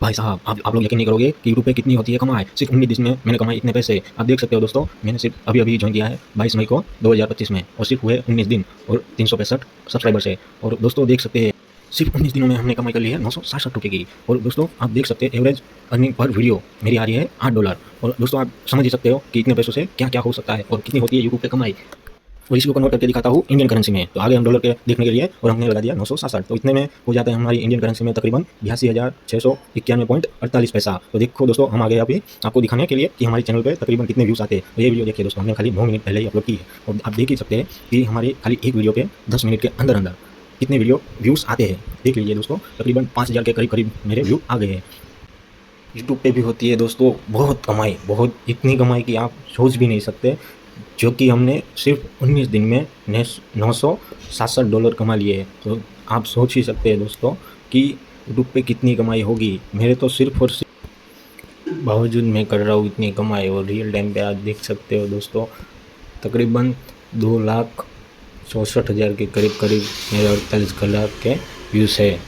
भाई साहब आप लोग यकीन नहीं करोगे कि यूट्यूब पे कितनी होती है कमाई। सिर्फ 19 दिन में मैंने कमाई इतने पैसे। आप देख सकते हो दोस्तों, मैंने सिर्फ अभी ज्वाइन किया है 22 मई को 2025 में, और सिर्फ हुए 19 दिन और 365 सब्सक्राइबर्स है। और दोस्तों देख सकते हैं, सिर्फ 19 दिनों में हमने कमाई कर ली है 967 रुपये की। और दोस्तों आप देख सकते हैं, एवरेज अर्निंग पर वीडियो मेरी आ रही है $8। और दोस्तों आप समझ ही सकते हो कि इतने पैसों से क्या क्या हो सकता है और कितनी होती है यूट्यूब पे कमाई। और इसी को कन्वर्ट करके दिखाता हूँ इंडियन करेंसी में। तो आगे हम डॉलर के देखने के लिए, और हमने लगा दिया 967, तो इतने में हो जाता है हमारी इंडियन करेंसी में तकरीबन 82,691.48 पैसा। तो देखो दोस्तों, हम आ गए अभी आपको दिखाने के लिए कि हमारे चैनल पे तकरीबन कितने व्यूज़ आते हैं। तो ये वीडियो देखिए दोस्तों, हमने खाली 9 मिनट पहले ही अपलोड की है, और आप देख ही सकते हैं कि हमारी खाली एक वीडियो पे 10 मिनट के अंदर अंदर कितने वीडियो व्यूज़ आते हैं। देख लीजिए दोस्तों, तकरीबन 5,000 के करीब करीब मेरे व्यू आ गए हैं। यूट्यूब पे भी होती है दोस्तों बहुत कमाई, बहुत इतनी कमाई कि आप सोच भी नहीं सकते, जो कि हमने सिर्फ 19 दिन में $967 कमा लिए। तो आप सोच ही सकते हैं दोस्तों कि यूट्यूब पे कितनी कमाई होगी। मेरे तो सिर्फ और सिर्फ बावजूद मैं कर रहा हूँ इतनी कमाई, और रियल टाइम पे आप देख सकते हो दोस्तों, तकरीबन 2,64,000 के करीब करीब मेरे 48 कलाक के व्यूज़ है।